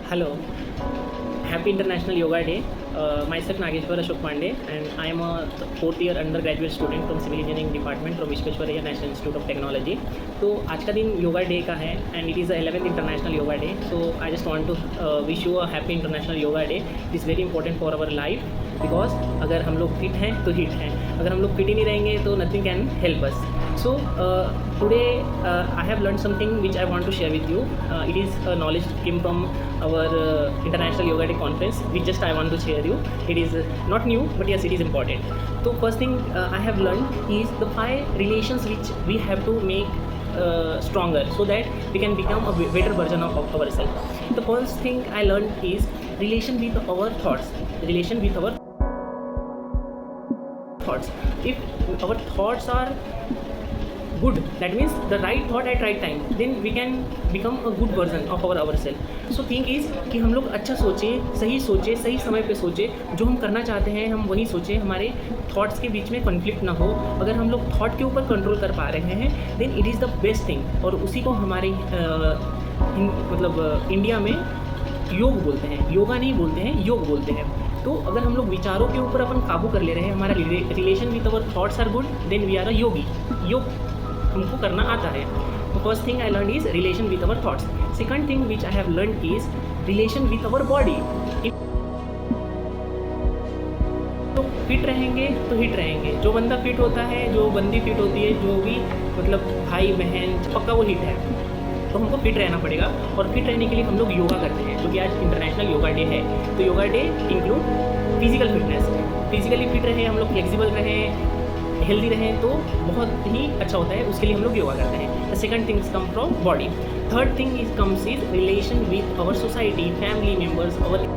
Hello, happy International Yoga Day. Myself Nageshwar Ashok Pandey, and I am a fourth year undergraduate student from Civil Engineering Department from Vishweshwaraya National Institute of Technology. तो आज का दिन yoga day का है and it is the 11th international yoga day. So I just want to wish you a happy international yoga day. It is very important for our life because अगर हम लोग fit हैं तो हिट हैं, अगर हम लोग फिट ही नहीं रहेंगे तो nothing can help us. So today I have learned something which I want to share with you. It is knowledge came from our International Yoga Day conference, which just I want to share you. It is not new, but yes, it is important. So first thing I have learned is the 5 relations which we have to make stronger so that we can become a better version of ourselves. The first thing I learned is relation with our thoughts. Relation with our thoughts. If our thoughts are good, that means the right thought at right time, then we can become a good version of ourselves. So thing is कि हम लोग अच्छा सोचें, सही समय पे सोचें, जो हम करना चाहते हैं हम वही सोचें, हमारे थॉट्स के बीच में कॉन्फ्लिक्ट ना हो. अगर हम लोग थॉट के ऊपर कंट्रोल कर पा रहे हैं then it is the best thing. और उसी को हमारे मतलब इंडिया में योग बोलते हैं, योगा नहीं बोलते हैं, योग बोलते हैं. तो अगर हम लोग विचारों के ऊपर अपन काबू कर ले रहे हैं, हमारा relation with our thoughts are good, then we are a yogi. योग हमको करना आता है. तो first thing I learn is relation with our thoughts. Second thing which I have learn is relation with our body. तो fit रहेंगे तो hit रहेंगे. जो बंदा फिट होता है, जो बंदी फिट होती है, जो भी मतलब भाई बहन पक्का वो हिट है. तो हमको फिट रहना पड़ेगा और फिट रहने के लिए हम लोग योगा करते हैं, जो कि आज इंटरनेशनल योगा डे है. तो yoga day include physical fitness. Physically fit रहे, हम लोग फ्लेक्सिबल रहें, हेल्दी रहें, तो बहुत ही अच्छा होता है. उसके लिए हम लोग योगा करते हैं. The second things come from body. Third thing is comes is relation with our society, family members, our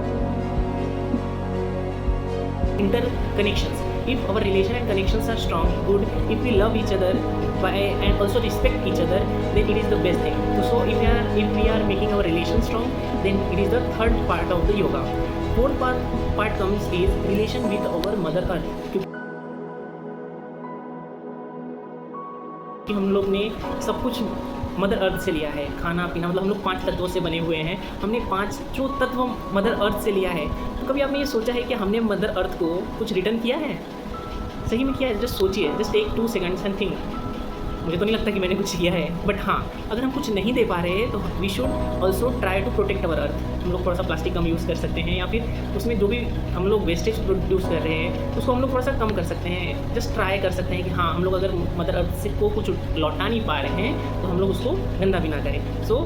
interconnections. If our relation and connections are strong, good, if we love each other and also respect each other, then it is the best thing. So if we are making our relation strong, then it is the third part of the yoga. Fourth part comes is relation with our mother earth. कि हम लोग ने सब कुछ mother earth से लिया है. खाना पीना मतलब हम लोग 5 तत्वों से बने हुए हैं. हमने 5 जो तत्व मदर अर्थ से लिया है. तो कभी आपने ये सोचा है कि हमने मदर अर्थ को कुछ रिटर्न किया है? सही में किया है? जस्ट सोचिए, just take 2 seconds and think. मुझे तो नहीं लगता कि मैंने कुछ किया है, बट हाँ, अगर हम कुछ नहीं दे पा रहे हैं तो we should also try to protect our earth. हम लोग थोड़ा सा प्लास्टिक कम यूज़ कर सकते हैं, या फिर उसमें जो भी हम लोग वेस्टेज प्रोड्यूस कर रहे हैं उसको हम लोग थोड़ा सा कम कर सकते हैं. जस्ट ट्राई कर सकते हैं कि हाँ, हम लोग अगर मदर अर्थ से को कुछ लौटा नहीं पा रहे हैं तो हम लोग उसको गंदा भी ना करें. सो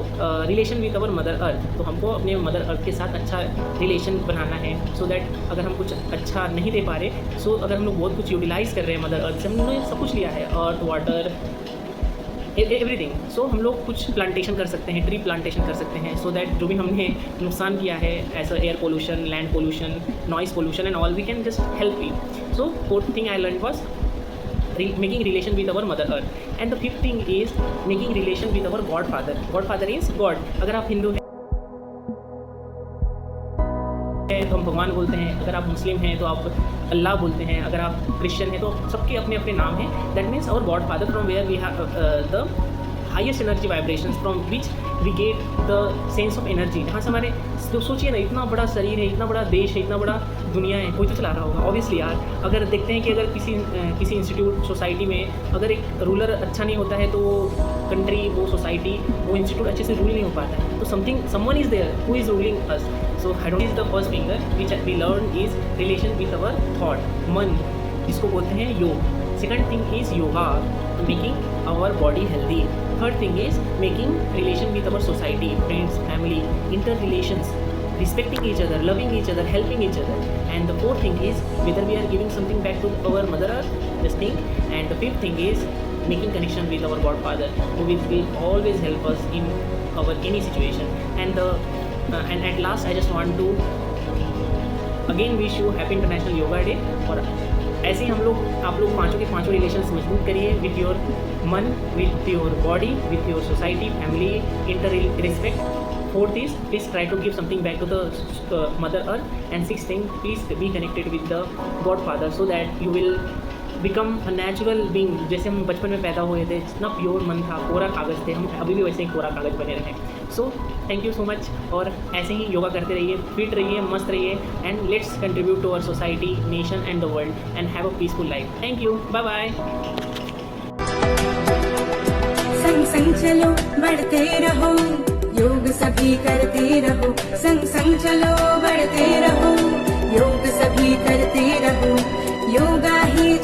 relation with our mother earth. तो हमको अपने मदर अर्थ के साथ अच्छा रिलेशन बनाना है, सो दैट अगर हम कुछ अच्छा नहीं दे पा रहे, सो अगर हम लोग बहुत कुछ यूटिलाइज़ कर रहे हैं मदर अर्थ से, हमने सब कुछ लिया है, अर्थ, वाटर, एवरीथिंग. सो हम लोग कुछ प्लांटेशन कर सकते हैं, ट्री प्लांटेशन कर सकते हैं, सो दैट जो भी हमने नुकसान किया है as air pollution, land pollution, noise pollution and all, we can just help it. So fourth thing I learn was making relation with our mother earth. And the fifth thing is making relation with our godfather. Godfather is God. अगर आप हिंदू हैं तो हम भगवान बोलते हैं, अगर आप मुस्लिम हैं तो आप अल्लाह बोलते हैं, अगर आप क्रिश्चियन हैं तो सबके अपने अपने नाम हैं. That means our god father from where we have the highest energy vibrations, from which we get the sense of energy. जहाँ से हमारे, तो सोचिए ना, इतना बड़ा शरीर है, इतना बड़ा देश है, इतना बड़ा दुनिया है, कोई तो चला रहा होगा ऑब्वियसली यार. अगर देखते हैं कि अगर किसी इंस्टीट्यूट, सोसाइटी में अगर एक रूलर अच्छा नहीं होता है तो वो कंट्री, वो सोसाइटी, वो इंस्टीट्यूट अच्छे से रूल नहीं हो पाता है. तो someone is there who is ruling us. So I don't is the first finger which we learn is relation with our thought, मन, जिसको बोलते हैं योग. Second thing is yoga, making our body healthy. Third thing is making relation with our society, friends, family, inter relations, respecting each other, loving each other, helping each other. And the fourth thing is whether we are giving something back to our mother earth, this thing. And the fifth thing is making connection with our godfather, who will always help us in our any situation. And and at last I just want to again wish you happy international yoga day. और ऐसे ही हम लोग, आप लोग पाँचों के पाँचों relations मजबूत करिए विथ योर मन, with your body, with your society, family, inter respect. Fourth is please try to give something back to the mother earth. And sixth thing, please be connected with the godfather so that you will become a natural being. जैसे हम बचपन में पैदा हुए थे, जितना pure मन था, कोरा कागज़ थे, हम अभी भी वैसे ही कोरा कागज़ बने रहें. So thank you so much, और ऐसे ही योगा करते रहिए, फिट रहिए, मस्त रहिए, and let's contribute to our society, nation and the world, and have a peaceful life. Thank you, bye bye. संग संग चलो बढ़ते रहो, योग सभी करते रहो, संग संग चलो बढ़ते रहो, योग सभी करते रहो, योगा ही